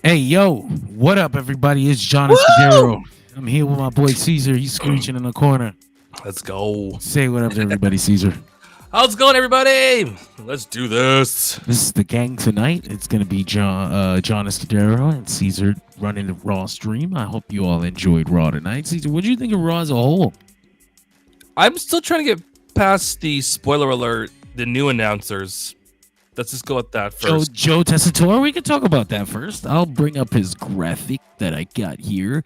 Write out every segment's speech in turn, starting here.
Hey, yo, what up, everybody? It's John Escudero. I'm here with my boy Caesar. He's screeching in the corner. Let's go. Say what up to everybody, Caesar. How's it going, everybody? Let's do this. This is the gang tonight. It's going to be John Escudero and Caesar running the Raw stream. I hope you all enjoyed Raw tonight. Caesar, what do you think of Raw as a whole? I'm still trying to get past the spoiler alert, the new announcers. Let's just go with that first. Joe Tessitore, we can talk about that first. I'll bring up his graphic that I got here.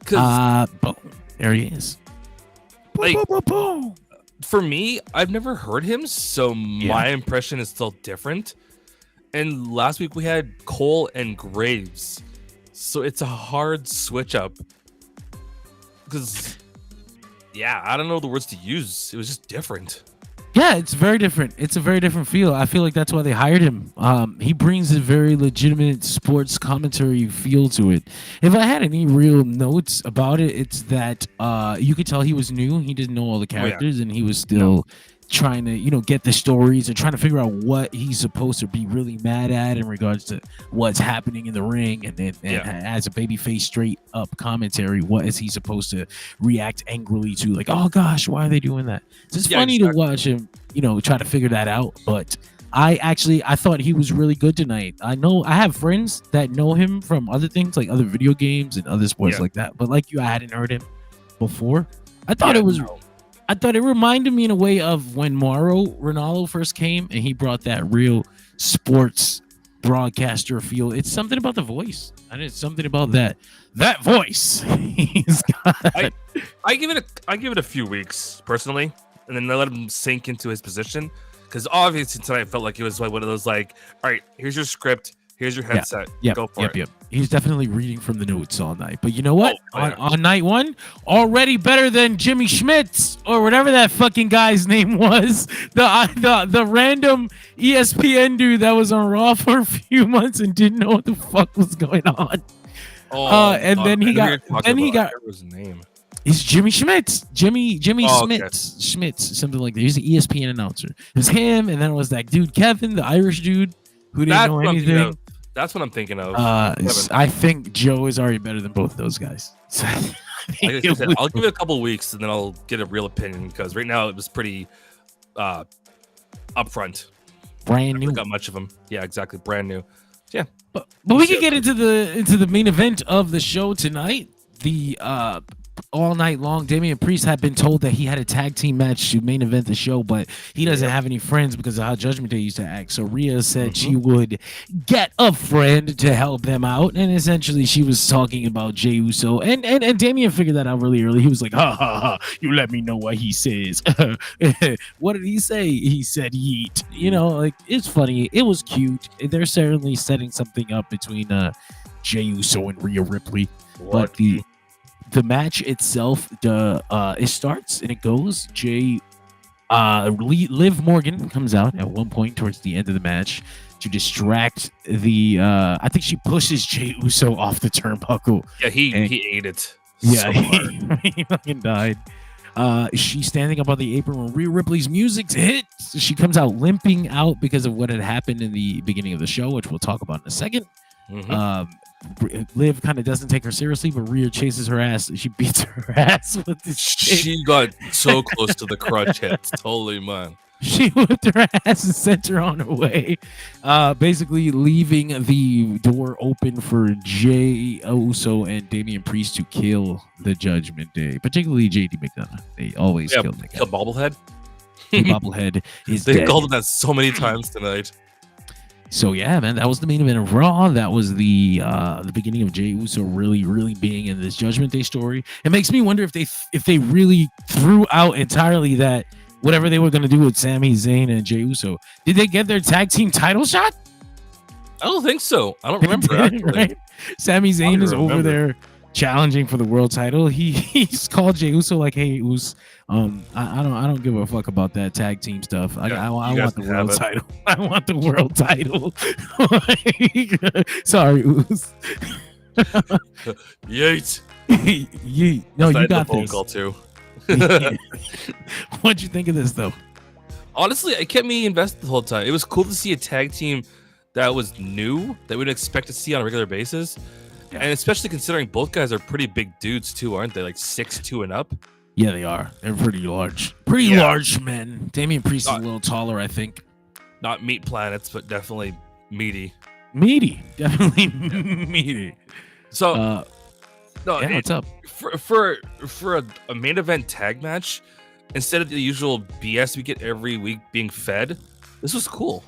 Boom. There he is. Like, boom, boom, boom. For me, I've never heard him, so my impression is still different. And last week we had Cole and Graves, so it's a hard switch up. Because, I don't know the words to use. It was just different. Yeah, it's very different. It's a very different feel. I feel like that's why they hired him. He brings a very legitimate sports commentary feel to it. If I had any real notes about it, it's that you could tell he was new. He didn't know all the characters, and he was still trying to, get the stories and trying to figure out what he's supposed to be really mad at in regards to what's happening in the ring. And then as a babyface straight up commentary, what is he supposed to react angrily to? Like, oh gosh, why are they doing that? It's just funny to watch him, try to figure that out. But I thought he was really good tonight. I have friends that know him from other things, like other video games and other sports like that. But like you, I hadn't heard him before. I thought it reminded me in a way of when Mauro Ronaldo first came and he brought that real sports broadcaster feel. It's something about the voice. And it's something about that voice. He's got. I give it a few weeks personally, and then I let him sink into his position. Because obviously tonight I felt like it was like one of those like, all right, here's your script. Here's your headset. Go for it. He's definitely reading from the notes all night. But you know what? On night one, already better than Jimmy Schmitz or whatever that fucking guy's name was. The random ESPN dude that was on Raw for a few months and didn't know what the fuck was going on. Then he got his name. It's Jimmy Schmitz. Jimmy Schmitz, something like that. He's an ESPN announcer. It was him, and then it was that dude Kevin, the Irish dude who didn't know anything. That's what I'm thinking of. I think Joe is already better than both of those guys. So I'll give it a couple weeks and then I'll get a real opinion, because right now it was pretty upfront. Brand new. Got much of them. Yeah, exactly. Brand new. Yeah. But we can get into the main event of the show tonight. The all night long, Damien Priest had been told that he had a tag team match to main event the show, but he doesn't have any friends because of how Judgment Day used to act. So Rhea said she would get a friend to help them out, and essentially she was talking about Jey Uso, and Damien figured that out really early. He was like, ha ha ha, you let me know what he says. What did he say? He said yeet. It's funny. It was cute. They're certainly setting something up between Jey Uso and Rhea Ripley. But the match itself, it starts and it goes. Liv Morgan comes out at one point towards the end of the match to distract the. I think she pushes Jey Uso off the turnbuckle. Yeah, he ate it. Yeah, he fucking died. She's standing up on the apron when Rhea Ripley's music hits. She comes out limping out because of what had happened in the beginning of the show, which we'll talk about in a second. Liv kind of doesn't take her seriously, but Rhea chases her ass. She beats her ass with this stick. She got so close to the crutch hits. Totally, man. She whipped her ass and sent her on her way, basically leaving the door open for Jey Uso and Damien Priest to kill the Judgment Day, particularly JD McDonough. They always kill the guy. Kill Bobblehead. The Bobblehead is They dead. called him that so many times tonight. So yeah, man, that was the main event of Raw. That was the beginning of Jey Uso really, really being in this Judgment Day story. It makes me wonder if they really threw out entirely that whatever they were going to do with Sami, Zayn, and Jey Uso. Did they get their tag team title shot? I don't think so. I don't remember. Right? Sami Zayn is over there challenging for the world title. He's called Jey Uso like, hey, Us, I don't give a fuck about that tag team stuff. I want the world title. I want the world title. Sorry, Us. Yeet. Yeet. No, you got phone this. call too. What'd you think of this though? Honestly, it kept me invested the whole time. It was cool to see a tag team that was new that we'd expect to see on a regular basis. Yeah. And especially considering both guys are pretty big dudes too, aren't they? Like 6'2" and up. Yeah, they are. They're pretty large. Pretty large men. Damian Priest is a little taller, I think. Not meat planets, but definitely meaty. Meaty. Definitely meaty. So, what's up? For a main event tag match, instead of the usual BS we get every week being fed, this was cool.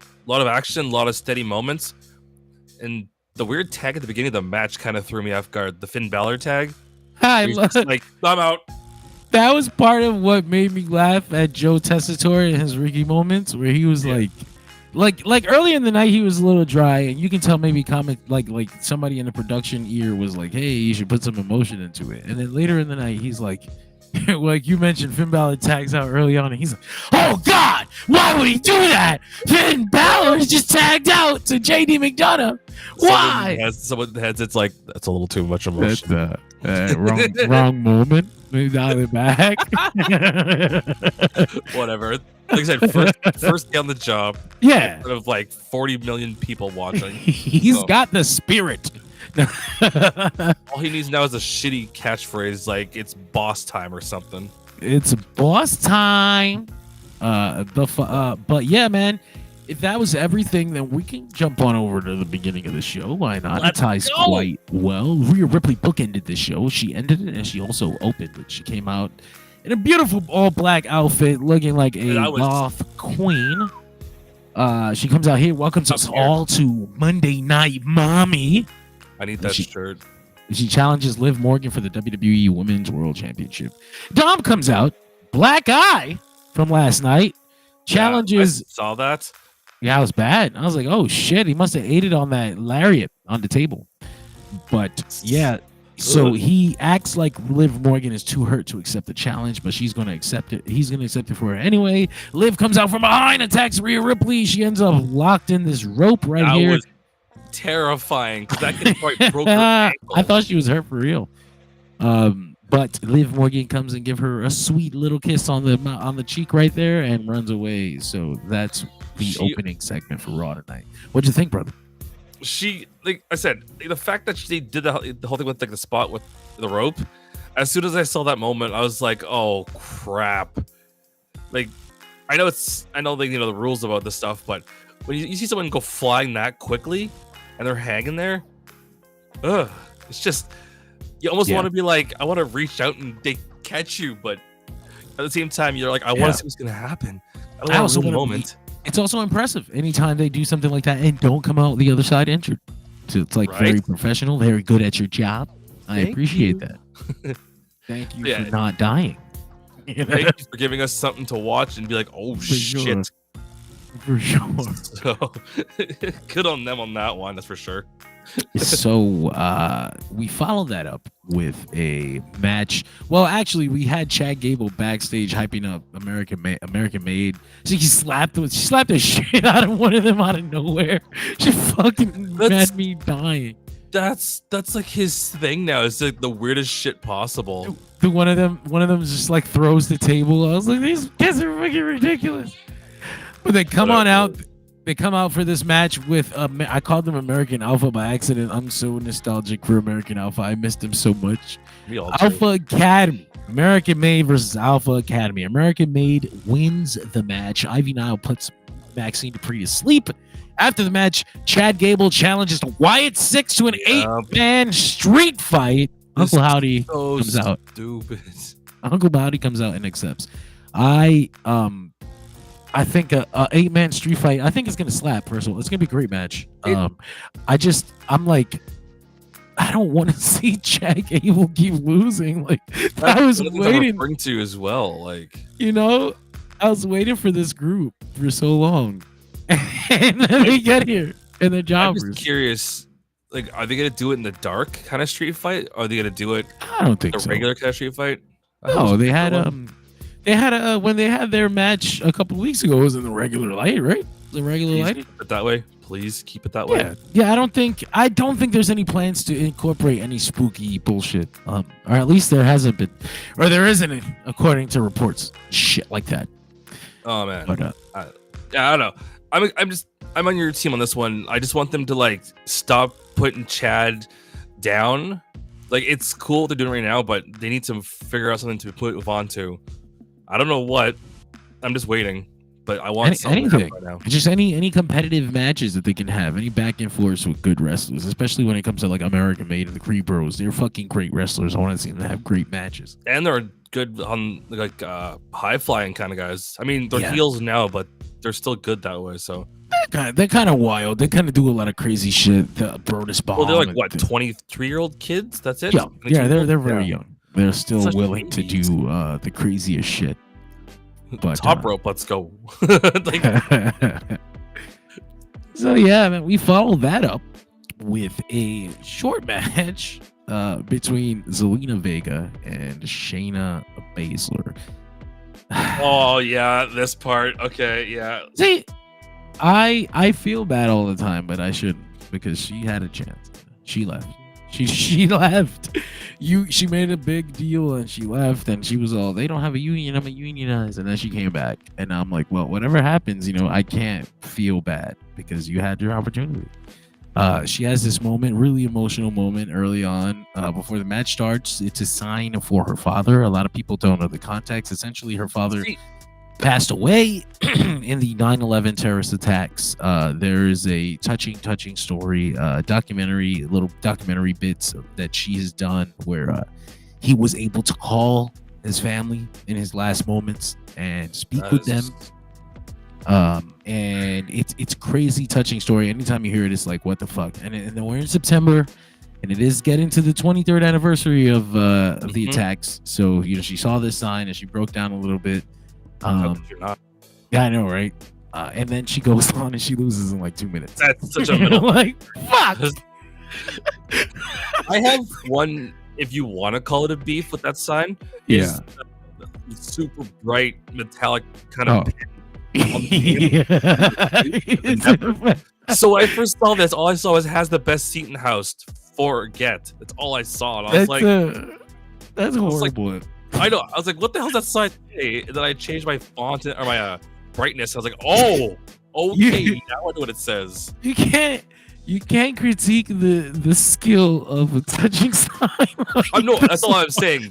A lot of action, a lot of steady moments. And the weird tag at the beginning of the match kind of threw me off guard. The Finn Balor tag. I love it. Like, I'm out. That was part of what made me laugh at Joe Tessitore in his Ricky moments, where he was like early in the night he was a little dry, and you can tell maybe like somebody in the production ear was like, "Hey, you should put some emotion into it." And then later in the night, he's like, like you mentioned, Finn Balor tags out early on, and he's like, "Oh God, why would he do that? Finn Balor is just tagged out to JD McDonough. Why?" Someone heads, it's like that's a little too much emotion. Wrong moment. Maybe dial it back. Whatever. Like I said, first day on the job. Yeah. Instead of like 40 million people watching. He's got the spirit. All he needs now is a shitty catchphrase like it's boss time or something. It's boss time. But yeah, man. If that was everything, then we can jump on over to the beginning of the show. Why not? It ties quite well. Rhea Ripley bookended the show. She ended it, and she also opened it. She came out in a beautiful all-black outfit, looking like a goth queen. She comes out here, welcomes us all to Monday Night Mommy. I need that shirt. She challenges Liv Morgan for the WWE Women's World Championship. Dom comes out, black eye from last night, challenges. I saw that. Yeah, it was bad. I was like, oh shit, he must have ate it on that lariat on the table. But yeah, so he acts like Liv Morgan is too hurt to accept the challenge, but she's going to accept it. He's going to accept it for her anyway. Liv comes out from behind, attacks Rhea Ripley. She ends up locked in this rope right here. Was terrifying because that could quite broke her ankle. I thought she was hurt for real. But Liv Morgan comes and give her a sweet little kiss on the cheek right there and runs away. So that's the opening segment for Raw tonight. What'd you think, brother? She, like I said, the fact that she did the whole thing with like the spot with the rope. As soon as I saw that moment, I was like, "Oh crap!" Like, I know the rules about this stuff, but when you see someone go flying that quickly and they're hanging there, it's just. You almost want to be like, I want to reach out and they catch you, but at the same time, you're like, I want to see what's going to happen. I also want a moment. It's also impressive anytime they do something like that and don't come out the other side injured. So it's like very professional, very good at your job. I appreciate that. Thank you for not dying. Thank you for giving us something to watch and be like, oh shit. For sure. So good on them on that one, that's for sure. So we followed that up with a match. Well, actually, we had Chad Gable backstage hyping up American Made. She slapped the shit out of one of them out of nowhere. She fucking had me dying. That's like his thing now. It's like the weirdest shit possible. One of them just like throws the table. I was like, these guys are fucking ridiculous. But they come on out. They come out for this match with I called them American Alpha by accident. I'm so nostalgic for American Alpha. I missed them so much. Alpha Academy. American Made versus Alpha Academy. American Made wins the match. Ivy Nile puts Maxine Dupree to sleep. After the match, Chad Gable challenges Wyatt Six to an 8-man street fight. Uncle Howdy comes out. Stupid. Uncle Howdy comes out and accepts. I think a 8-man street fight. I think it's gonna slap. First of all, it's gonna be a great match. I'm like, I don't want to see Chad Gable keep losing. Like I was waiting to as well. Like I was waiting for this group for so long, and then they get here and they're jobbers. I'm just curious. Like, are they gonna do it in the dark kind of street fight? Or are they gonna do it? I don't think so. Regular kind of street fight. No, they had when they had their match a couple of weeks ago. It was in the regular light, right? The regular light. Keep it that way, please. Keep it that way. Yeah. I don't think there's any plans to incorporate any spooky bullshit. Or at least there hasn't been, or there isn't, according to reports. Shit like that. Oh man. But I don't know. I'm just I'm on your team on this one. I just want them to like stop putting Chad down. Like, it's cool what they're doing right now, but they need to figure out something to move on to. I don't know what. I'm just waiting, but I want anything right now. Just any competitive matches that they can have, any back and forth with good wrestlers, especially when it comes to like American Made and the Creed Bros. They're fucking great wrestlers. I want to see them have great matches, and they're good on like high flying kind of guys. I mean, they're heels now, but they're still good that way. So they're kind of wild. They kind of do a lot of crazy shit. The Brodus Bomb. Well, they're like what, 23-year-old kids? That's it. Yeah, they're very young. They're still willing to do the craziest shit. But top rope, let's go. So yeah, man, we followed that up with a short match between Zelina Vega and Shayna Baszler. Oh yeah, this part. Okay, yeah. See, I feel bad all the time, but I shouldn't, because she had a chance. She left. She left. She made a big deal and she left, and she was all, they don't have a union, I'm a unionized, and then she came back, and I'm like, well, whatever happens, I can't feel bad because you had your opportunity. She has this moment, really emotional moment early on before the match starts. It's a sign for her father. A lot of people don't know the context. Essentially, her father passed away in the 9/11 terrorist attacks. There is a touching story, little documentary bits that she has done where he was able to call his family in his last moments and speak with them. And it's crazy touching story. Anytime you hear it, it's like, what the fuck? And then we're in September, and it is getting to the 23rd anniversary of the attacks. So she saw this sign and she broke down a little bit. Yeah, I know, right? And then she goes on and she loses in like 2 minutes. That's such a middle. Like, fuck. I have one, if you want to call it a beef with that sign. Yeah. The super bright metallic kind of. So when I first saw this, all I saw was has the best seat in the house. Forget. That's all I saw. And I was that's horrible. I know. I was like, what the hell is that sign? And then I changed my font or my brightness. I was like, oh, okay. Now I know what it says. You can't critique the skill of a touching sign. I know. That's all I'm saying.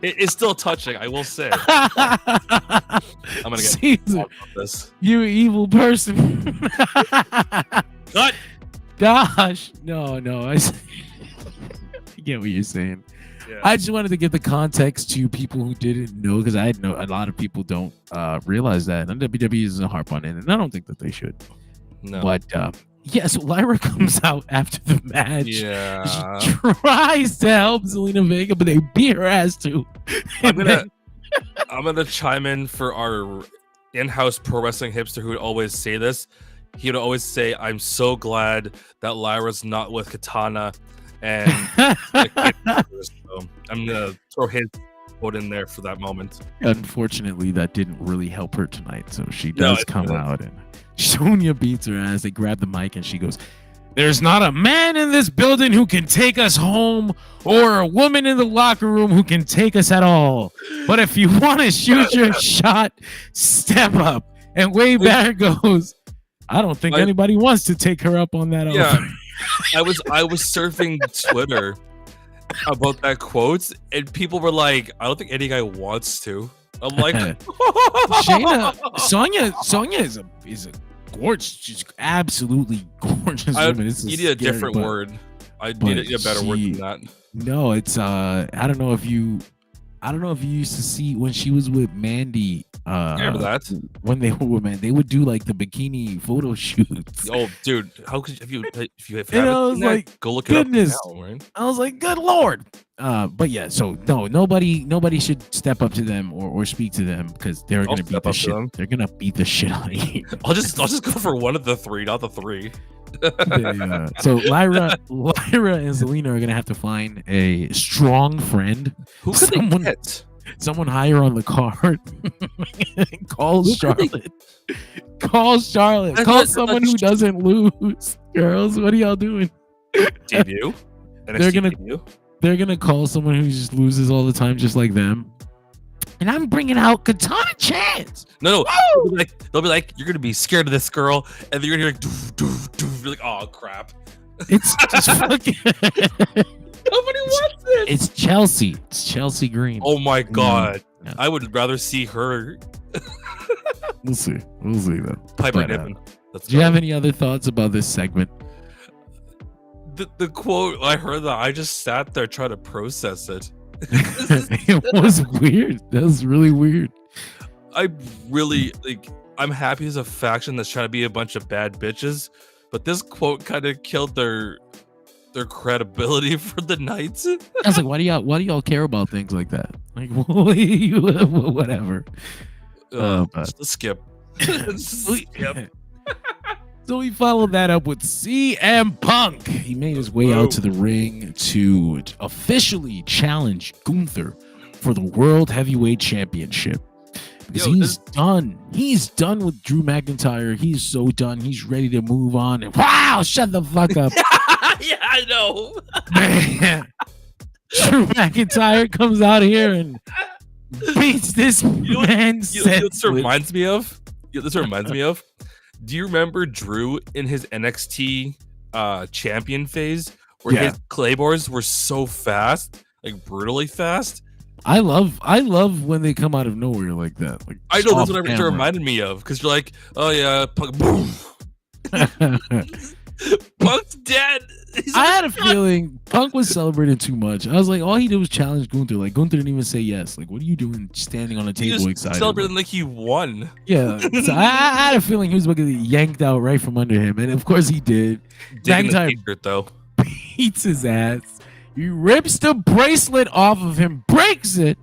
It's still touching, I will say. I'm gonna get about this. You evil person. Cut. Gosh, no. I get what you're saying. Yeah. I just wanted to give the context to people who didn't know, because I know a lot of people don't realize that, and WWE isn't harp on it, and I don't think that they should. No. But so Lyra comes out after the match. Yeah. She tries to help Zelina Vega, but they beat her ass too. I'm gonna chime in for our in-house pro wrestling hipster who would always say this. He would always say, "I'm so glad that Lyra's not with Katana." And so I'm gonna throw his quote in there for that moment. Unfortunately, that didn't really help her tonight. So she does come out, and Sonya beats her ass. They grab the mic and she goes, "There's not a man in this building who can take us home, or a woman in the locker room who can take us at all. But if you want to shoot your shot, step up." And way back goes, "I don't think anybody wants to take her up on that offer." I was surfing Twitter about that quote, and people were like, "I don't think any guy wants to." I'm like, Sonya is a gorgeous, she's absolutely gorgeous woman. You need a different word. I need a better word than that. No, it's I don't know if you used to see when she was with Mandy. Remember that? When they were with Mandy, they would do like the bikini photo shoots. Oh, dude, how could if you like, go look goodness. it up now, right? I was like, good lord. But yeah, so no, nobody should step up to them or speak to them, because they're gonna beat the shit. They're gonna beat the shit out of you. I'll just go for one of the three, not the three. So Lyra and Zelina are gonna have to find a strong friend. Who could they get? Someone higher on the card. Call Charlotte. Call Charlotte. Call someone who doesn't lose. Girls, what are y'all doing? Debut. They're gonna call someone who just loses all the time, just like them. Yeah. And I'm bringing out Katana Chance. No. They'll be like, you're gonna be scared of this girl, and then you're gonna hear like, doof, doof, doof. You're like, oh crap. It's just fucking. Nobody wants this. It's Chelsea. It's Chelsea Green. Oh my god. Yeah. I would rather see her. We'll see. We'll see though. Piper Niven. Do you have any other thoughts about this segment? The quote, I heard that, I just sat there trying to process it. It was weird. That was really weird. I really I'm happy as a faction that's trying to be a bunch of bad bitches, but this quote kind of killed their credibility for the Knights. I was like, why do y'all care about things like that? Like, whatever. Just a skip. Skip. So we followed that up with CM Punk. He made his way out to the ring to officially challenge Gunther for the World Heavyweight Championship. Because he's done. He's done with Drew McIntyre. He's so done. He's ready to move on. And wow, shut the fuck up. Yeah, I know. Man. Drew McIntyre comes out here and beats this man. This reminds me of. Do you remember Drew in his NXT champion phase where his claymores were so fast, like brutally fast? I love when they come out of nowhere like that. Like, I know, that's what it reminded me of, because you're like, oh yeah, Punk, boom. Punk's dead. I had a feeling Punk was celebrating too much. I was like, all he did was challenge Gunther. Like, Gunther didn't even say yes. Like, what are you doing standing on a table excited? Celebrating like he won. Yeah. So I had a feeling he was going to get yanked out right from under him. And of course he did. McIntyre though beats his ass. He rips the bracelet off of him, breaks it,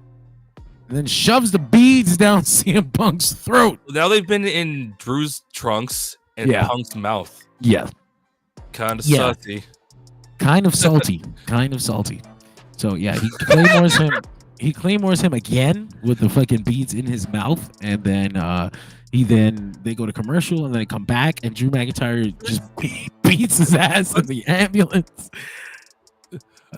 and then shoves the beads down CM Punk's throat. Now they've been in Drew's trunks and Punk's mouth. Yeah. Kind of salty. Kind of salty. Kind of salty. So yeah, he claymores him. He claymores him again with the fucking beads in his mouth, and then they go to commercial, and then they come back, and Drew McIntyre just beats his ass in the ambulance.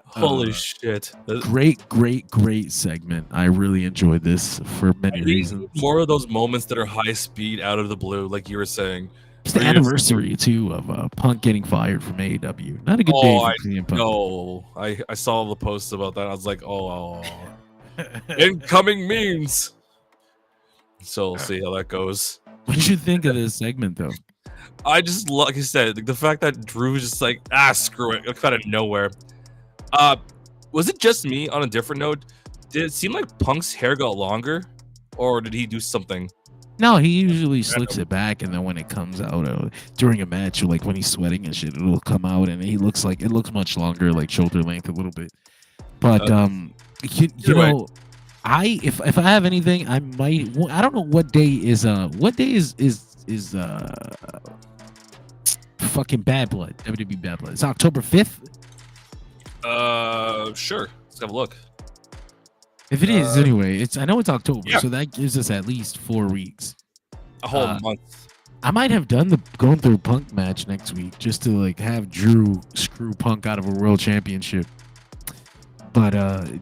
Holy shit. Great segment. I really enjoyed this for many reasons. More of those moments that are high speed out of the blue, like you were saying. It's the anniversary too of Punk getting fired from AEW. Not a good day for CM Punk. No, I saw the posts about that. I was like, oh. Incoming memes. So we'll see how that goes. What did you think of this segment though? I just, like I said, the fact that Drew was just like, screw it, out of nowhere. Was it just me? On a different note, did it seem like Punk's hair got longer, or did he do something? No, he usually slicks it back, and then when it comes out during a match, or like when he's sweating and shit, it'll come out, and it looks much longer, like shoulder length a little bit. But you know, if I have anything, I might. I don't know what day is fucking Bad Blood, WWE Bad Blood. It's October 5th. Sure. Let's have a look. If it is, anyway, I know it's October, so that gives us at least 4 weeks. A whole month. I might have done the Gunther Punk match next week just to like have Drew screw Punk out of a world championship. But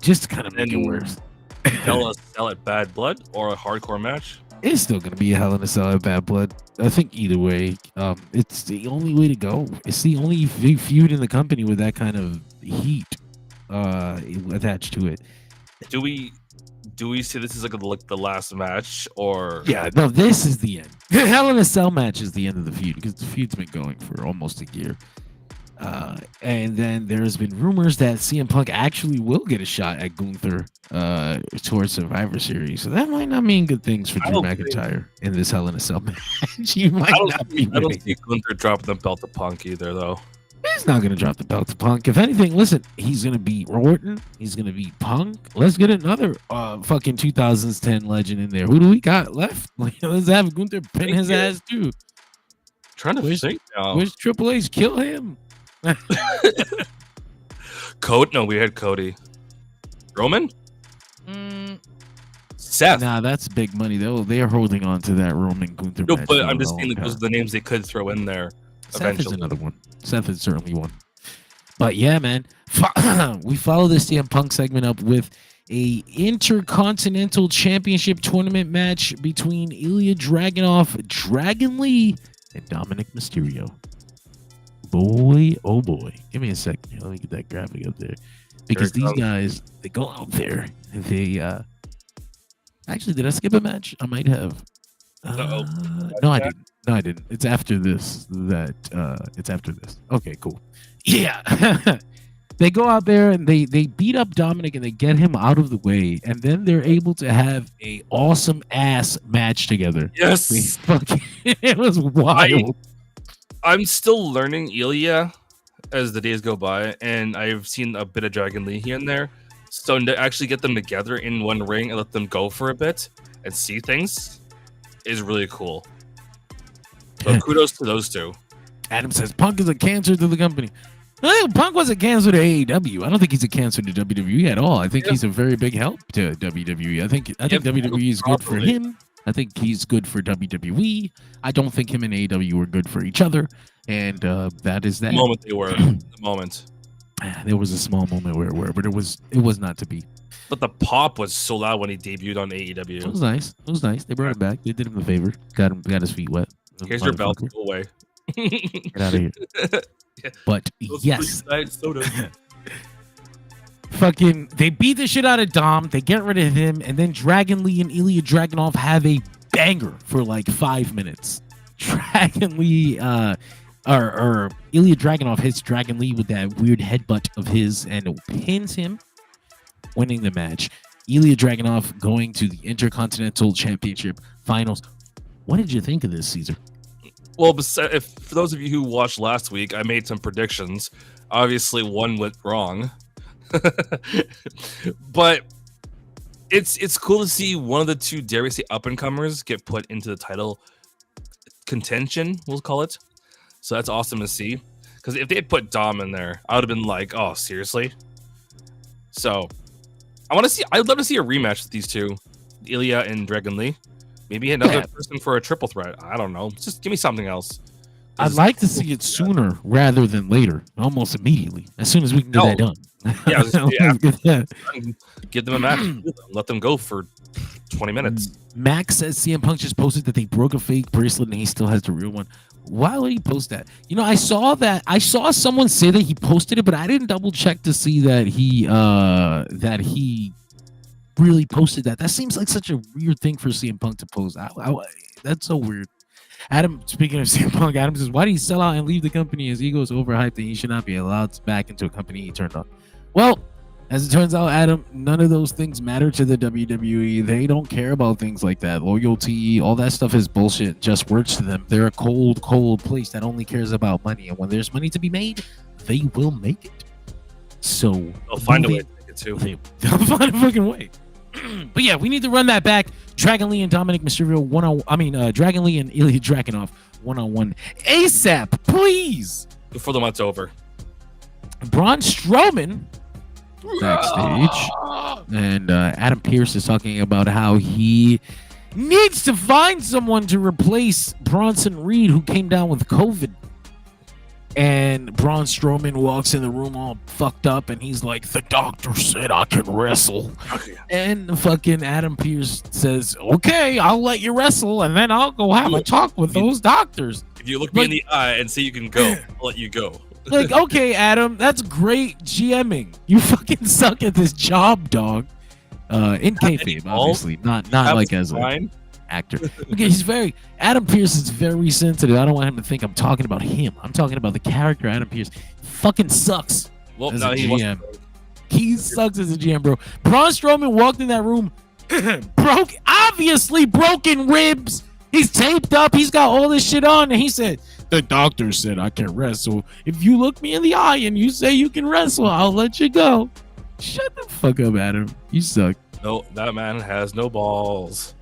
just to kind of make it worse. Hell in a Cell at Bad Blood or a hardcore match? It's still gonna be a Hell in a Cell at Bad Blood. I think either way, it's the only way to go. It's the only feud in the company with that kind of heat attached to it. Do we see this as like the last match, or no, this is the end. Hell in a Cell match is the end of the feud because the feud's been going for almost a year. And then there's been rumors that CM Punk actually will get a shot at Gunther towards Survivor Series. So that might not mean good things for Drew McIntyre in this Hell in a Cell match. I don't see Gunther dropping the belt to Punk either, though. He's not going to drop the belt to Punk. If anything, listen, he's going to beat Orton. He's going to beat Punk. Let's get another fucking 2010 legend in there. Who do we got left? Let's have Gunther pin his ass, too. Trying to think now. Where's Triple H? Kill him. No, we had Cody. Roman? Seth. Nah, that's big money. They are holding on to that Roman Gunther match. No, but I'm just saying those are the names they could throw in there. Seth is another one. Seth is certainly one. But yeah, man, we follow this CM Punk segment up with a Intercontinental Championship tournament match between Ilja Dragunov, Dragon Lee, and Dominik Mysterio. Boy, oh boy. Give me a second here. Let me get that graphic up there. Because these guys, they go out there. They actually, did I skip a match? I might have. No, I didn't. No, I didn't. It's after this. It's after this. Okay, cool. Yeah. They go out there and they beat up Dominik and they get him out of the way, and then they're able to have a awesome ass match together. Yes. It was wild. I'm still learning Ilja as the days go by, and I've seen a bit of Dragon Lee here and there. So to actually get them together in one ring and let them go for a bit and see things is really cool. So kudos to those two. Adam says Punk is a cancer to the company. Punk was a cancer to AEW. I don't think he's a cancer to WWE at all. I think he's a very big help to WWE. I think WWE is good for him. I think he's good for WWE. I don't think him and AEW were good for each other. And that is that. The moment they were. The moment. There was a small moment where but it was not to be. But the pop was so loud when he debuted on AEW. It was nice. It was nice. They brought it back. They did him a favor. Got his feet wet. Here's your belt. Go away. Get out of here. Yeah. But yes. Fucking, they beat the shit out of Dom. They get rid of him, and then Dragon Lee and Ilja Dragunov have a banger for like 5 minutes. Dragon Lee, or Ilja Dragunov hits Dragon Lee with that weird headbutt of his and pins him, winning the match. Ilja Dragunov going to the Intercontinental Championship Finals. What did you think of this, Caesar? Well, for those of you who watched last week, I made some predictions. Obviously, one went wrong. But it's cool to see one of the two, dare we say, up-and-comers get put into the title contention, we'll call it. So that's awesome to see. Because if they had put Dom in there, I would have been like, oh, seriously? So I'd love to see a rematch with these two, Ilja and Dragon Lee. Maybe another person for a triple threat. I don't know. Just give me something else. I'd like to see it sooner rather than later. Almost immediately. As soon as we can get that done. Yeah, give them a match. Let them go for 20 minutes. Max says CM Punk just posted that they broke a fake bracelet and he still has the real one. Why would he post that? You know, I saw someone say that he posted it, but I didn't double check to see that he really posted that. That seems like such a weird thing for CM Punk to post. That's so weird. Adam, speaking of CM Punk, Adam says, why did he sell out and leave the company? His ego is overhyped and he should not be allowed back into a company he turned on. Well, as it turns out, Adam, none of those things matter to the WWE. They don't care about things like that. Loyalty, all that stuff is bullshit. Just words to them. They're a cold, cold place that only cares about money. And when there's money to be made, they will make it. So they'll find a way to make it too. They'll find a fucking way. But yeah, we need to run that back. Dragon Lee and Dominik Mysterio Dragon Lee and Ilja Dragunov 1-on-1 ASAP, please. Before the month's over. Braun Strowman backstage, and Adam Pearce is talking about how he needs to find someone to replace Bronson Reed, who came down with COVID. And Braun Strowman walks in the room all fucked up, and he's like, the doctor said I can wrestle. And fucking Adam Pearce says, okay, I'll let you wrestle, and then I'll go have a talk with those doctors. If you look me in the eye and say you can go, I'll let you go. Like, okay, Adam, that's great GMing. You fucking suck at this job, dog. In kayfabe, obviously, not like as an actor. Okay, Adam Pearce is very sensitive. I don't want him to think I'm talking about him. I'm talking about the character Adam Pearce. Fucking sucks. Well, as a GM. He sucks as a GM, bro. Braun Strowman walked in that room, obviously broken ribs. He's taped up. He's got all this shit on, and he said, the doctor said I can wrestle. If you look me in the eye and you say you can wrestle, I'll let you go. Shut the fuck up, Adam. You suck. No, that man has no balls.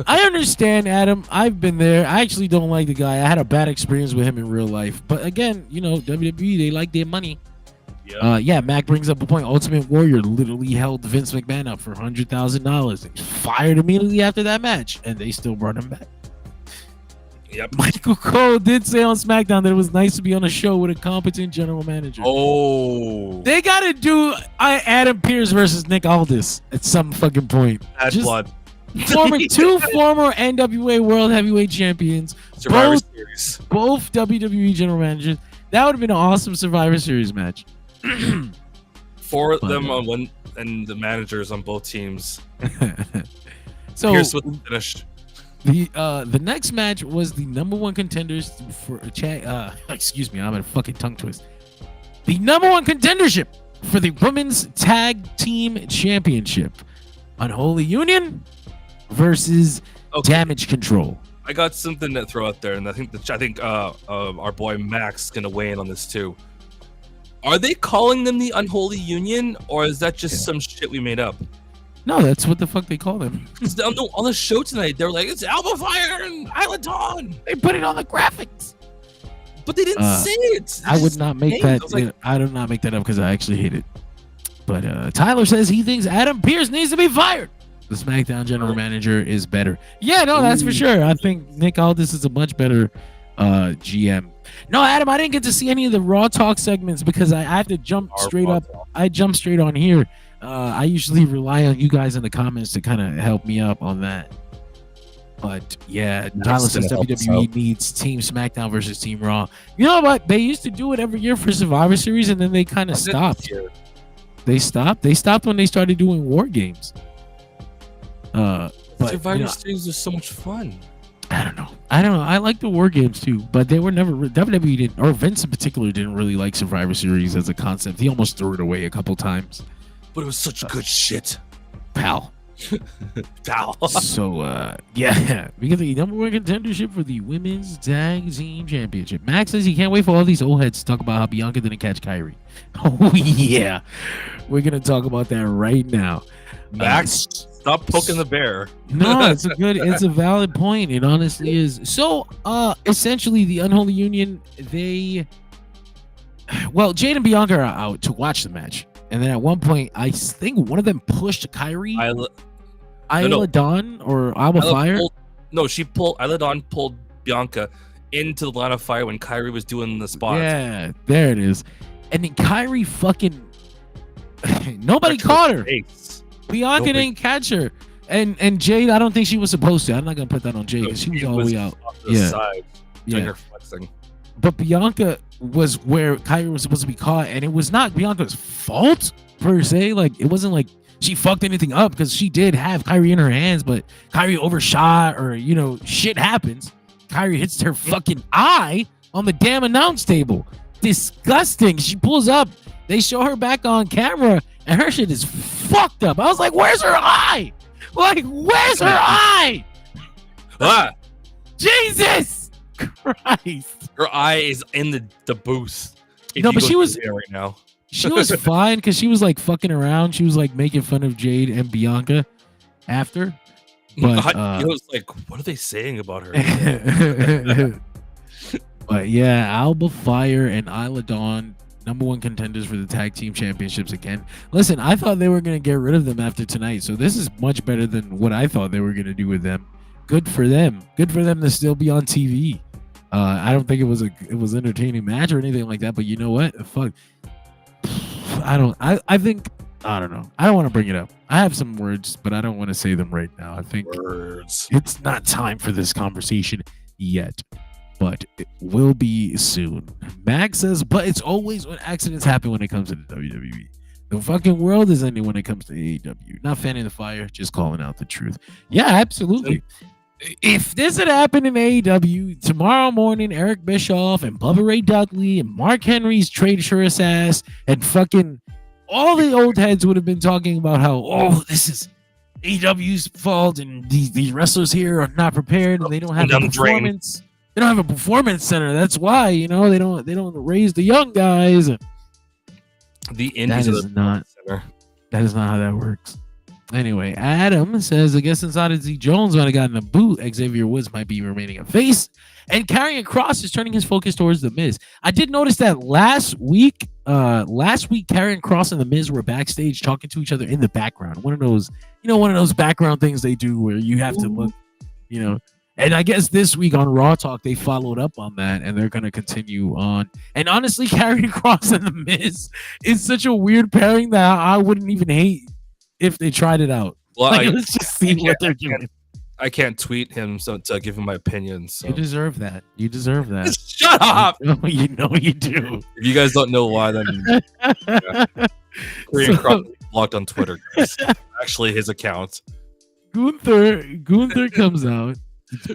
I understand, Adam. I've been there. I actually don't like the guy. I had a bad experience with him in real life. But again, you know, WWE, they like their money. Yeah, Mac brings up a point. Ultimate Warrior literally held Vince McMahon up for $100,000 and fired immediately after that match, and they still brought him back. Yep. Michael Cole did say on SmackDown that it was nice to be on a show with a competent general manager. Oh, They got to do Adam Pearce versus Nick Aldis at some fucking point. Bad Blood. Two former NWA World Heavyweight Champions, Survivor Series. Both WWE general managers. That would have been an awesome Survivor Series match. For them on one, and the managers on both teams. So Pierce with the finish. The next match was the number one contenders for excuse me, I'm in a fucking tongue twist. The number one contendership for the women's tag team championship. Unholy Union versus Damage Control. I got something to throw out there, and I think our boy Max is gonna weigh in on this too. Are they calling them the Unholy Union, or is that just some shit we made up? No, that's what the fuck they call them. Because on the show tonight, they were like, it's Alba Fire and Isla Dawn. They put it on the graphics. But they didn't say it. I would not make that. I do not make that up because I actually hate it. But Tyler says he thinks Adam Pearce needs to be fired. The SmackDown general manager is better. Yeah, no, that's for sure. I think Nick Aldis is a much better GM. No, Adam, I didn't get to see any of the Raw Talk segments because I have to jump straight up. I jump straight on here. I usually rely on you guys in the comments to kind of help me up on that. But yeah, Tyler says WWE needs Team SmackDown versus Team Raw. You know what? They used to do it every year for Survivor Series, and then they kind of stopped. They stopped. They stopped when they started doing War Games. But Survivor Series is so much fun. I don't know. I like the War Games too, but they were never WWE didn't, or Vince in particular didn't really like Survivor Series as a concept. He almost threw it away a couple times. But it was such good shit, pal. Pal. So yeah, we get the number one contendership for the women's tag team championship. Max says he can't wait for all these old heads to talk about how Bianca didn't catch Kyrie. Oh yeah, we're gonna talk about that right now. Max, stop poking the bear. No, it's a valid point. It honestly is. So essentially the Unholy Union, Jade and Bianca are out to watch the match. And then at one point, I think one of them pushed Kyrie, Isla Dawn, or Alba Fire. Isla Dawn pulled Bianca into the line of fire when Kyrie was doing the spot. Yeah, there it is. And then Kyrie fucking nobody caught her. Bianca didn't catch her. And Jade, I don't think she was supposed to. I'm not gonna put that on Jade because she was all the way out. Her flexing. But Bianca was where Kyrie was supposed to be caught, and it was not Bianca's fault per se. Like, it wasn't like she fucked anything up because she did have Kyrie in her hands, but Kyrie overshot, or shit happens. Kyrie hits her fucking eye on the damn announce table. Disgusting. She pulls up. They show her back on camera, and her shit is fucked up. I was like, "Where's her eye? Like, where's her eye?" Jesus Christ. Her eye is in the booth. No, but she was there right now. She was fine because she was like fucking around. She was like making fun of Jade and Bianca after. But I was like, what are they saying about her? But yeah, Alba Fire and Isla Dawn, number one contenders for the tag team championships again. Listen, I thought they were gonna get rid of them after tonight, so this is much better than what I thought they were gonna do with them. Good for them. Good for them to still be on TV. I don't think it was an entertaining match or anything like that, but you know what? Fuck. I don't know. I don't want to bring it up. I have some words, but I don't want to say them right now. I think it's not time for this conversation yet, but it will be soon. Max says, but it's always when accidents happen when it comes to the WWE. The fucking world is ending when it comes to AEW. Not fanning the fire, just calling out the truth. Yeah, absolutely. If this had happened in AEW tomorrow morning, Eric Bischoff and Bubba Ray Dudley and Mark Henry's traitorous ass and fucking all the old heads would have been talking about how, this is AEW's fault and these wrestlers here are not prepared and they don't have a performance. They don't have a performance center. That's why, they don't raise the young guys. The indies of the center. That is not how that works. Anyway, Adam says, I guess since Odyssey Jones might have gotten a boot, Xavier Woods might be remaining a face, and Karrion Kross is turning his focus towards The Miz. I did notice that last week, Karrion Kross and The Miz were backstage talking to each other in the background. One of those background things they do where you have to look, And I guess this week on Raw Talk, they followed up on that, and they're going to continue on. And honestly, Karrion Kross and The Miz is such a weird pairing that I wouldn't even hate if they tried it out. Well, let's just see what they're doing. I can't tweet him to give him my opinion. So. You deserve that. You deserve that. Shut up! You know you do. If you guys don't know why, then Karrion Kross blocked on Twitter. Guys. Actually, his account. Gunther comes out,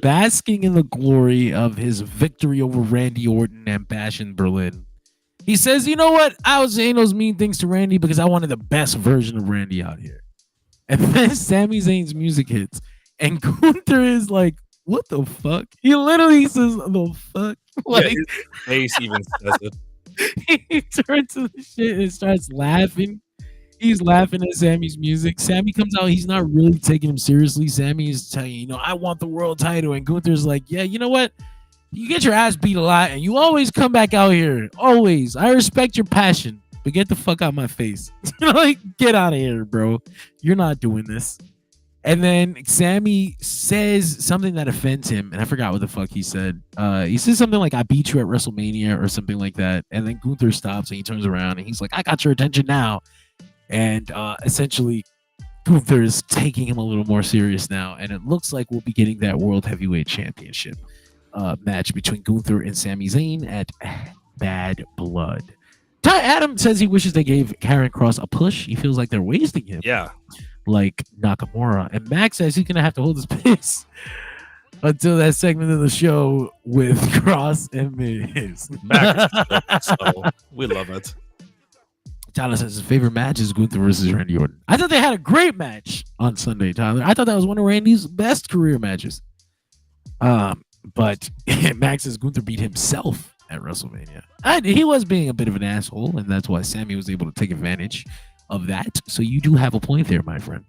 basking in the glory of his victory over Randy Orton and Bash in Berlin. He says, "You know what? I was saying those mean things to Randy because I wanted the best version of Randy out here." And then Sami Zayn's music hits, and Gunther is like, "What the fuck?" He literally says, "The fuck?" Like, his face even says it. He turns to the shit and starts laughing. He's laughing at Sami's music. Sami comes out. He's not really taking him seriously. Sami is telling you, I want the world title. And Gunther's like, yeah, you know what? You get your ass beat a lot, and you always come back out here. Always. I respect your passion, but get the fuck out of my face. Like, get out of here, bro. You're not doing this. And then Sami says something that offends him, and I forgot what the fuck he said. He says something like, I beat you at WrestleMania or something like that. And then Gunther stops, and he turns around, and he's like, I got your attention now. And essentially, Gunther is taking him a little more serious now, and it looks like we'll be getting that World Heavyweight Championship match between Gunther and Sami Zayn at Bad Blood. Adam says he wishes they gave Karrion Kross a push. He feels like they're wasting him. Yeah. Like Nakamura. And Max says he's going to have to hold his pace until that segment of the show with Kross and Miz. Max, so we love it. Tyler says his favorite match is Gunther versus Randy Orton. I thought they had a great match on Sunday, Tyler. I thought that was one of Randy's best career matches. But Max says Gunther beat himself at WrestleMania. He was being a bit of an asshole, and that's why Sami was able to take advantage of that. So you do have a point there, my friend.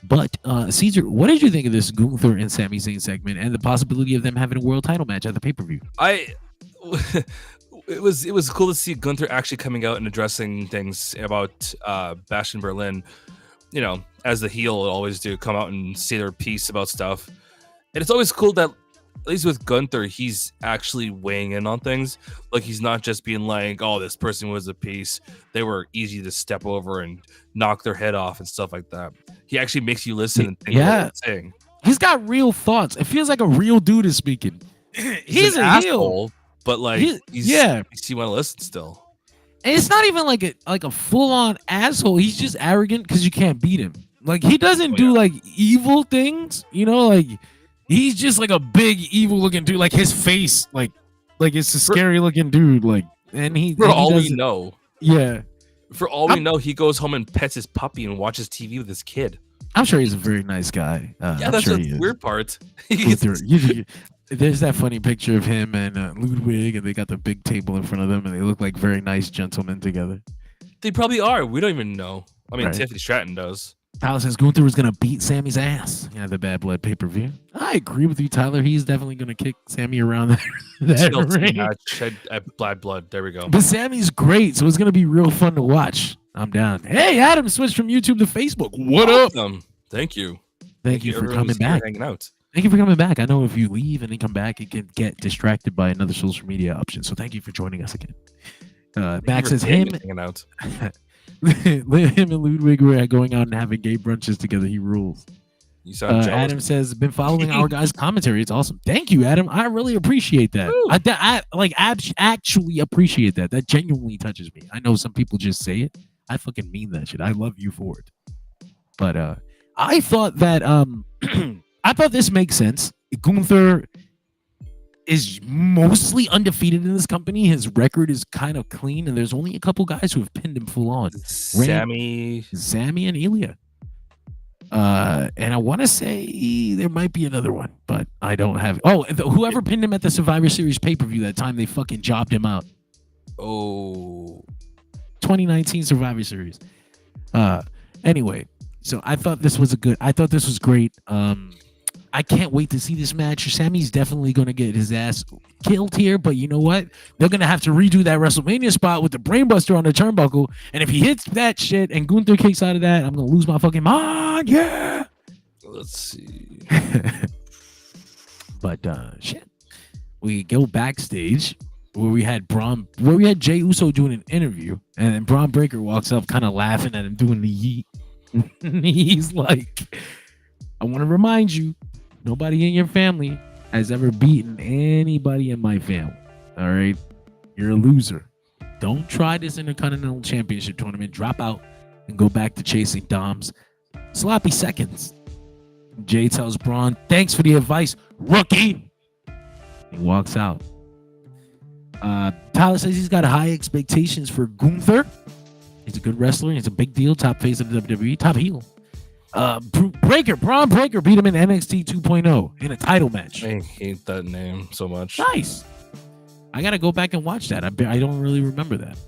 But Caesar, what did you think of this Gunther and Sami Zayn segment and the possibility of them having a world title match at the pay-per-view? It was cool to see Gunther actually coming out and addressing things about Bash in Berlin. As the heel will always do, come out and say their piece about stuff. And it's always cool that, at least with Gunther, he's actually weighing in on things. Like, he's not just being like, oh, this person was a piece. They were easy to step over and knock their head off and stuff like that. He actually makes you listen and think about what he's saying. He's got real thoughts. It feels like a real dude is speaking. He's an a asshole, heel. But like, you want to listen still. And it's not even like a full-on asshole. He's just arrogant because you can't beat him. Like, he doesn't do like evil things, like he's just like a big evil looking dude. Like, his face, like it's a scary looking dude. Like, and he for all we know, for all we know, he goes home and pets his puppy and watches TV with his kid. I'm sure he's a very nice guy. That's the weird part. There's that funny picture of him and Ludwig, and they got the big table in front of them, and they look like very nice gentlemen together. They probably are. We don't even know. I mean, right. Tiffany Stratton does. Tyler says Gunther was going to beat Sami's ass. The Bad Blood pay-per-view. I agree with you, Tyler. He's definitely going to kick Sami around that ring. At Bad Blood. There we go. But Sami's great, so it's going to be real fun to watch. I'm down. Hey, Adam switched from YouTube to Facebook. What up? Thank you. Thank you for coming back. Hanging out. Thank you for coming back. I know if you leave and then come back, you can get distracted by another social media option. So thank you for joining us again. Max says him and Ludwig were going out and having gay brunches together. He rules. You sound jealous. Adam says, been following our guys' commentary. It's awesome. Thank you, Adam. I really appreciate that. I actually appreciate that. That genuinely touches me. I know some people just say it. I fucking mean that shit. I love you for it. But I thought that I thought this makes sense. Gunther is mostly undefeated in this company. His record is kind of clean, and there's only a couple guys who have pinned him full on. Sami and Ilja. And I want to say there might be another one, but I don't have. Whoever pinned him at the Survivor Series pay-per-view that time they fucking jobbed him out. 2019 Survivor Series. Anyway, so I thought this was great. I can't wait to see this match. Sami's definitely going to get his ass killed here, but you know what? They're going to have to redo that WrestleMania spot with the brainbuster on the turnbuckle, and if he hits that shit and Gunther kicks out of that, I'm going to lose my fucking mind. Yeah. Let's see. But shit, we go backstage where we had Jey Uso doing an interview, and then Braun Breaker walks up, kind of laughing at him doing the yeet. He's like, "I want to remind you, nobody in your family has ever beaten anybody in my family. All right, you're a loser. Don't try this Intercontinental Championship tournament. Drop out and go back to chasing Dom's sloppy seconds." Jay tells Braun, "Thanks for the advice, rookie." He walks out. Tyler says he's got high expectations for Gunther. He's a good wrestler. He's a big deal. Top face of the WWE. Top heel. Braun Breaker beat him in NXT 2.0 in a title match. I hate that name so much. Nice. I got to go back and watch that. I don't really remember that.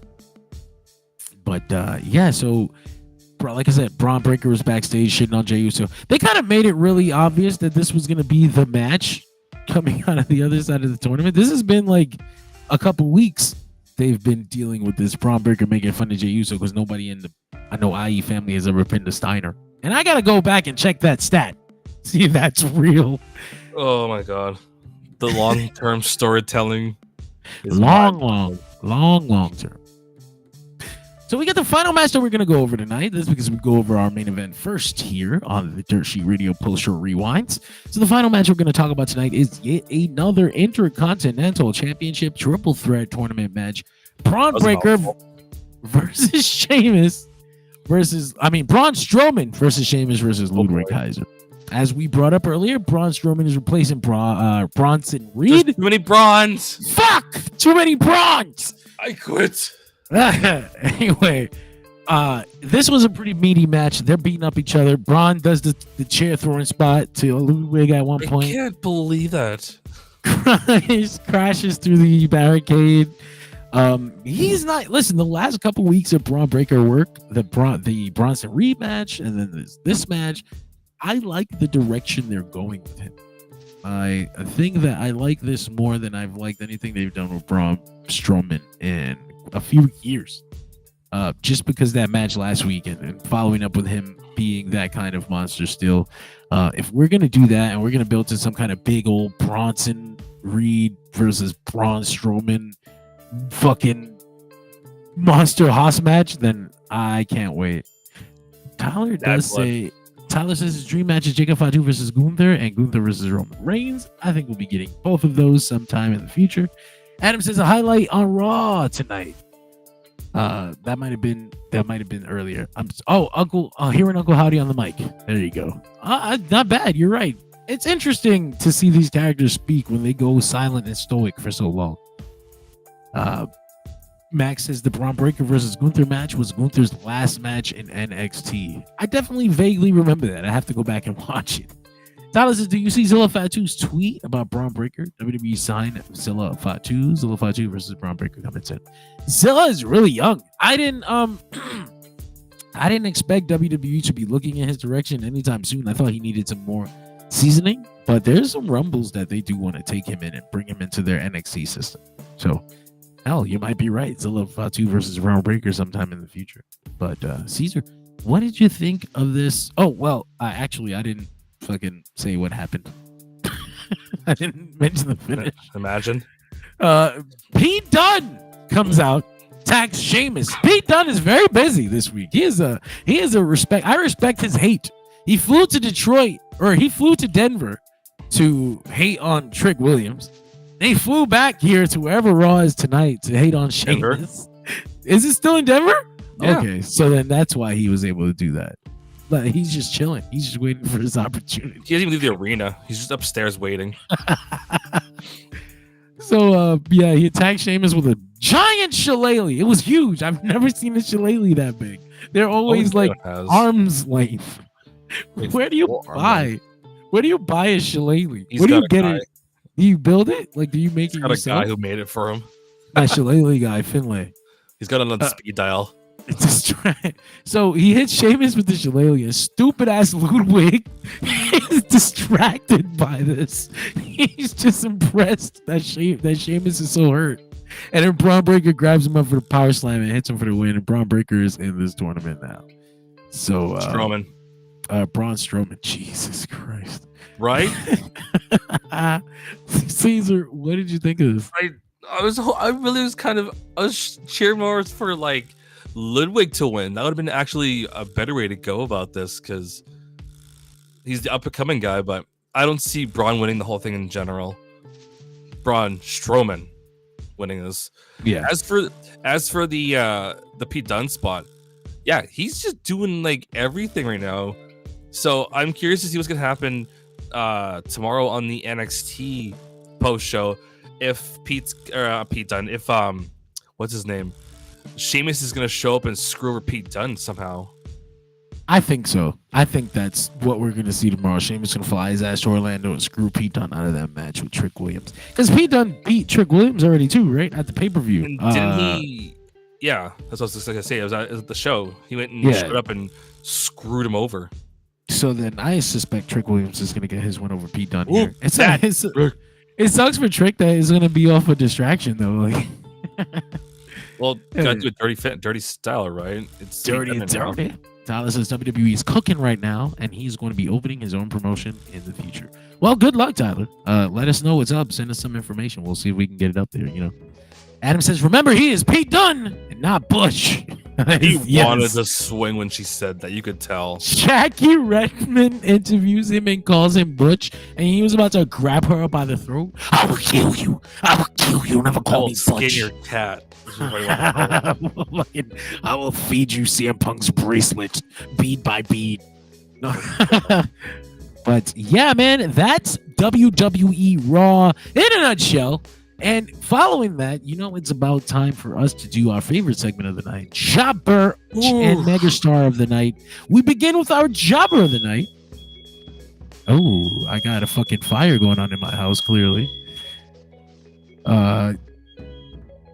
But yeah, so like I said, Braun Breaker was backstage shitting on Jey Uso. They kind of made it really obvious that this was going to be the match coming out of the other side of the tournament. This has been like a couple weeks they've been dealing with this. Braun Breaker making fun of Jey Uso because nobody in the IE family has ever pinned a Steiner. And I got to go back and check that stat. See if that's real. Oh my God. The long-term storytelling. Long term. So we got the final match that we're going to go over tonight. This is because we go over our main event first here on the Dirt Sheet Radio post-show rewinds. So the final match we're going to talk about tonight is yet another Intercontinental Championship triple threat tournament match. Braun Breaker versus Sheamus Braun Strowman versus Sheamus versus Ludwig Kaiser. As we brought up earlier, Braun Strowman is replacing Bronson Reed. Too many Brawns. Fuck! Too many Brawns! I quit. Anyway, this was a pretty meaty match. They're beating up each other. Braun does the chair throwing spot to Ludwig at one point. I can't believe that. Crashes through the barricade. He's not. Listen, the last couple weeks of Braun Breaker work, the Bronson Reed match, and then this match, I like the direction they're going with him. I think that I like this more than I've liked anything they've done with Braun Strowman in a few years. Just because that match last week and following up with him being that kind of monster still. If we're going to do that and we're going to build to some kind of big old Bronson Reed versus Braun Strowman fucking monster hoss match, then I can't wait. Tyler says his dream match is Jacob Fatu versus Gunther and Gunther versus Roman Reigns. I think we'll be getting both of those sometime in the future. Adam says a highlight on Raw tonight. That might have been earlier. Hearing Uncle Howdy on the mic. There you go. Not bad. You're right. It's interesting to see these characters speak when they go silent and stoic for so long. Max says the Braun Breaker versus Gunther match was Gunther's last match in NXT. I definitely vaguely remember that. I have to go back and watch it. Tyler says, do you see Zilla Fatu's tweet about Braun Breaker? WWE signed Zilla Fatu versus Braun Breaker coming soon. Zilla is really young. I didn't expect WWE to be looking in his direction anytime soon. I thought he needed some more seasoning, but there's some rumbles that they do want to take him in and bring him into their NXT system. So, hell, you might be right. Zilla Fatu versus Braun Breaker sometime in the future. But Caesar, what did you think of this? Oh, well, I didn't fucking say what happened. I didn't mention the finish. Imagine. Pete Dunne comes out, tags Sheamus. Pete Dunne is very busy this week. He is a respect. I respect his hate. He flew to Denver to hate on Trick Williams. They flew back here to wherever Raw is tonight to hate on Sheamus. Is it still in Denver? Yeah. Okay, so then that's why he was able to do that. But he's just chilling. He's just waiting for his opportunity. He doesn't even leave the arena. He's just upstairs waiting. So, he attacked Sheamus with a giant shillelagh. It was huge. I've never seen a shillelagh that big. They're always arm's length. Where do you buy a shillelagh? Where do you get it? Do you build it? Like, do you make it yourself? Got a guy who made it for him. That shillelagh guy, Finlay. He's got it on speed dial. So he hits Sheamus with the shillelagh. Stupid ass Ludwig is distracted by this. He's just impressed that Sheamus is so hurt. And then Braun Breaker grabs him up for the power slam and hits him for the win. And Braun Breaker is in this tournament now. So Strowman. Braun Strowman. Jesus Christ. Right? Caesar, what did you think of this? I was cheering more for like Ludwig to win. That would have been actually a better way to go about this because he's the up and coming guy. But I don't see Braun winning the whole thing in general. Braun Strowman winning this. Yeah. As for the Pete Dunne spot, yeah, he's just doing like everything right now. So I'm curious to see what's gonna happen tomorrow on the NXT post show. If Pete Dunne, if what's his name, Sheamus is gonna show up and screw over Pete Dunne somehow. I think so. I think that's what we're going to see tomorrow. Sheamus going to fly his ass to Orlando and screw Pete Dunne out of that match with Trick Williams. Because Pete Dunne beat Trick Williams already too, right? At the pay-per-view. Didn't he? Yeah, that's what I was just going to say. It was at the show. He went and showed up and screwed him over. So then I suspect Trick Williams is going to get his win over Pete Dunne here. It sucks for Trick that he's going to be off a distraction, though. Like, well, got to do a dirty style, right? It's dirty. Tyler says WWE is cooking right now, and he's going to be opening his own promotion in the future. Well, good luck, Tyler. Let us know what's up. Send us some information. We'll see if we can get it up there. Adam says, remember, he is Pete Dunne and not Bush. He wanted to swing when she said that. You could tell. Jackie Redmond interviews him and calls him Butch, and he was about to grab her up by the throat. I will kill you. I will kill you. Never call me Butch. Skin your cat. I will feed you CM Punk's bracelet bead by bead. But yeah, man, that's WWE Raw in a nutshell. And following that, it's about time for us to do our favorite segment of the night, Jobber and Megastar of the Night. We begin with our Jobber of the Night. Oh, I got a fucking fire going on in my house, clearly.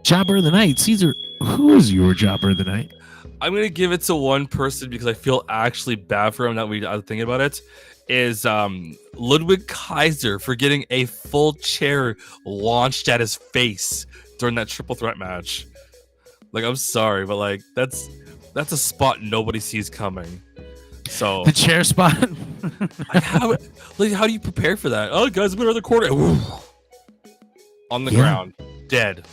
Jobber of the Night. Caesar, who is your Jobber of the Night? I'm going to give it to one person because I feel actually bad for him now that I'm thinking about it. Is Ludwig Kaiser for getting a full chair launched at his face during that triple threat match. Like, I'm sorry, but like that's a spot nobody sees coming. So the chair spot. how do you prepare for that? Oh, guys, I'm in the corner. On the ground, dead.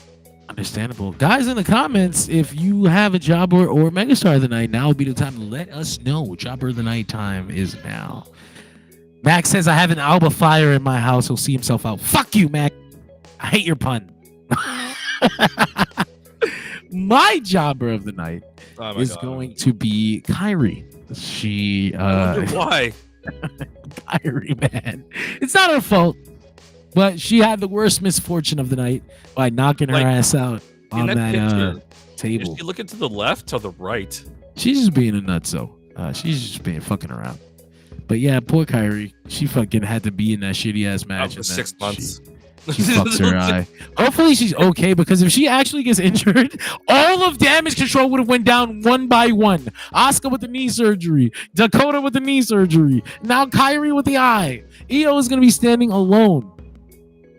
Understandable. Guys, in the comments, if you have a Jobber or Megastar of the Night, now would be the time to let us know. Jobber of the Night time is now. Max says, I have an Alba Fire in my house. He'll see himself out. Fuck you, Mac. I hate your pun. My Jobber of the Night is going to be Kyrie. She why? Kyrie, man. It's not her fault. But she had the worst misfortune of the night by knocking her ass out on that table. Is she looking to the left or the right? She's just being a nutso. She's just being fucking around. But yeah, poor Kyrie. She fucking had to be in that shitty ass match. For 6 months. She fucks her eye. Hopefully she's okay, because if she actually gets injured, all of Damage Control would have went down one by one. Asuka with the knee surgery. Dakota with the knee surgery. Now Kyrie with the eye. Io is going to be standing alone.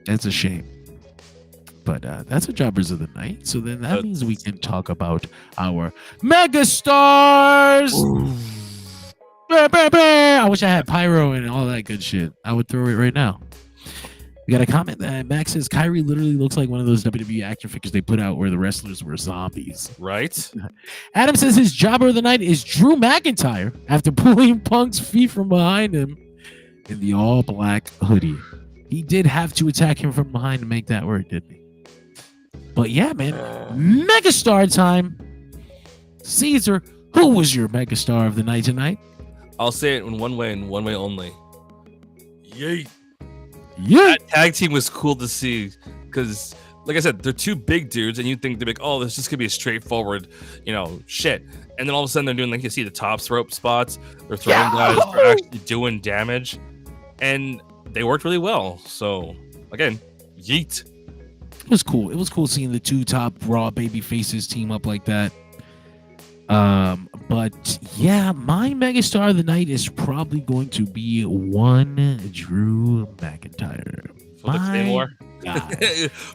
That's a shame. But that's what Jobbers of the Night. So then that means we can talk about our Megastars. Bah, bah, bah. I wish I had pyro and all that good shit. I would throw it right now. We got a comment that Max says Kyrie literally looks like one of those WWE action figures they put out where the wrestlers were zombies. Right? Adam says his Jobber of the Night is Drew McIntyre after pulling Punk's feet from behind him in the all-black hoodie. He did have to attack him from behind to make that work, didn't he? But yeah, man. Megastar time. Caesar, who was your Megastar of the night tonight? I'll say it in one way and one way only. Yay. Yeah. That tag team was cool to see because, like I said, they're two big dudes, and you think they're like, oh, this is just gonna be a straightforward, shit. And then all of a sudden they're doing, like, you see the top rope spots, they're throwing guys, they're actually doing damage, and they worked really well. So again, yeet. It was cool. It was cool seeing the two top Raw baby faces team up like that. But yeah, my Megastar of the night is probably going to be one Drew McIntyre. For the Claymore.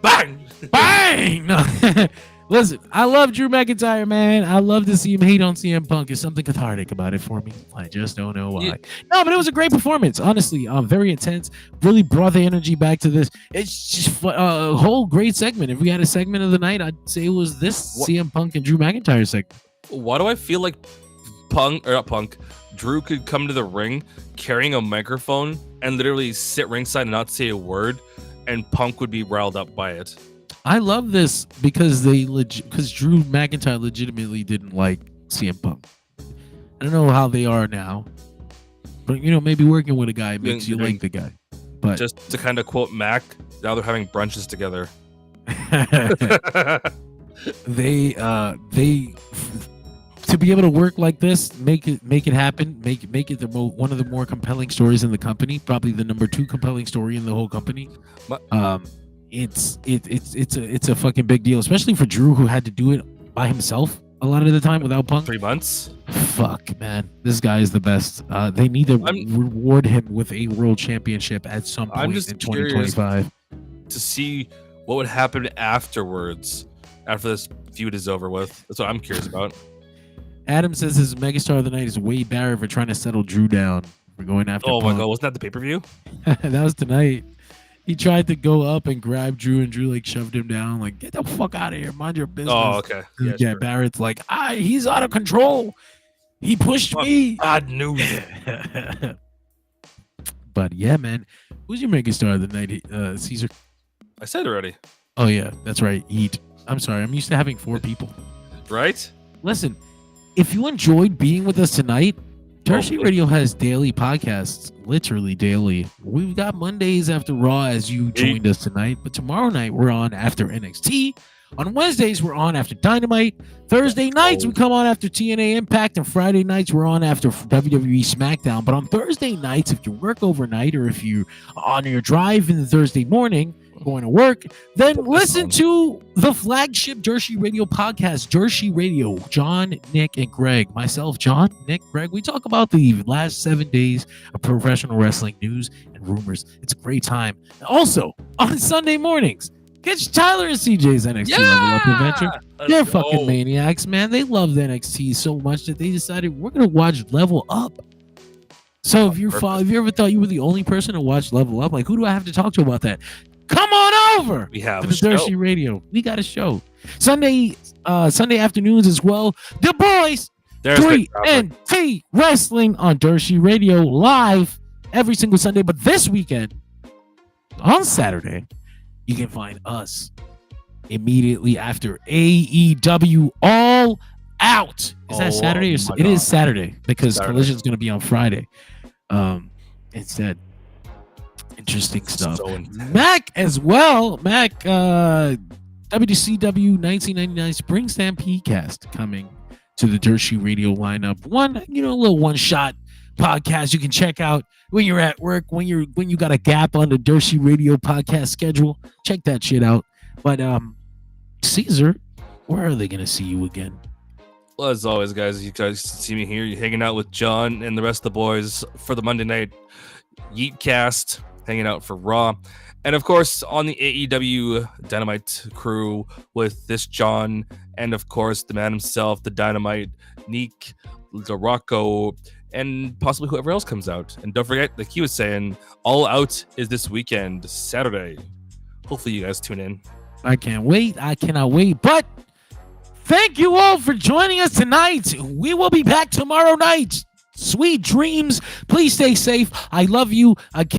Bang! Bang! Listen, I love Drew McIntyre, man. I love to see him hate on CM Punk. There's something cathartic about it for me. I just don't know why. No, but it was a great performance. Honestly, very intense. Really brought the energy back to this. It's just a whole great segment. If we had a segment of the night, I'd say it was this CM Punk and Drew McIntyre segment. Why do I feel like Drew could come to the ring carrying a microphone and literally sit ringside and not say a word, and Punk would be riled up by it? I love this because because Drew McIntyre legitimately didn't like CM Punk. I don't know how they are now, but maybe working with a guy makes you like the guy. But just to kind of quote Mac, now they're having brunches together. they to be able to work like this, make it happen, make it one of the more compelling stories in the company, probably the number 2 compelling story in the whole company. It's a fucking big deal, especially for Drew, who had to do it by himself a lot of the time without Punk. 3 months. Fuck, man, this guy is the best. They need to reward him with a world championship at some point in 2025 to see what would happen afterwards after this feud is over with. That's what I'm curious about. Adam says his megastar of the night is Wade Barrett for trying to settle Drew down for going after Punk. My god, wasn't that the pay-per-view? That was tonight. He tried to go up and grab Drew, and Drew like shoved him down, like, get the fuck out of here, mind your business. Oh, okay. Yeah, sure. Barrett's like, he's out of control. He pushed me. I knew it. But yeah, man, who's your megastar of the night, Caesar? I said already. Oh yeah, that's right. Eat. I'm sorry, I'm used to having 4 people. Right? Listen, if you enjoyed being with us tonight, Tertiary Radio has daily podcasts, literally daily. We've got Mondays after Raw, as you joined us tonight, but tomorrow night we're on after NXT. On Wednesdays we're on after Dynamite. Thursday nights we come on after TNA Impact, and Friday nights we're on after WWE SmackDown. But on Thursday nights, if you work overnight or if you're on your drive in the Thursday morning going to work, then listen to the flagship Dershi Radio podcast, Dershi Radio. John, Nick, and Greg. Myself, John, Nick, Greg. We talk about the last 7 days of professional wrestling news and rumors. It's a great time. Also, on Sunday mornings, catch Tyler and CJ's NXT Level Up adventure. They're fucking maniacs, man. They love the NXT so much that they decided we're going to watch Level Up. So if you ever thought you were the only person to watch Level Up, like, who do I have to talk to about that? Come on over. We have to the Dershi Radio. We got a show Sunday afternoons as well. The boys, 3NT Wrestling on Dershi Radio live every single Sunday. But this weekend, on Saturday, you can find us immediately after AEW All Out. Is that Saturday? It is Saturday because Collision's going to be on Friday. Instead. Interesting stuff. So Mac as well. Mac, WCW 1999 Spring Stampede Cast coming to the Dershi Radio lineup. A little one-shot podcast you can check out when you're at work, when you got a gap on the Dershi Radio podcast schedule. Check that shit out. But Caesar, where are they gonna see you again? Well, as always, guys, you guys see me here. You're hanging out with John and the rest of the boys for the Monday night Yeetcast. Hanging out for Raw, and of course on the AEW Dynamite crew with this John, and of course the man himself, the Dynamite, Neek, the Rocco, and possibly whoever else comes out. And don't forget, like he was saying, All Out is this weekend, Saturday. Hopefully you guys tune in. I can't wait. I cannot wait. But thank you all for joining us tonight. We will be back tomorrow night. Sweet dreams. Please stay safe. I love you.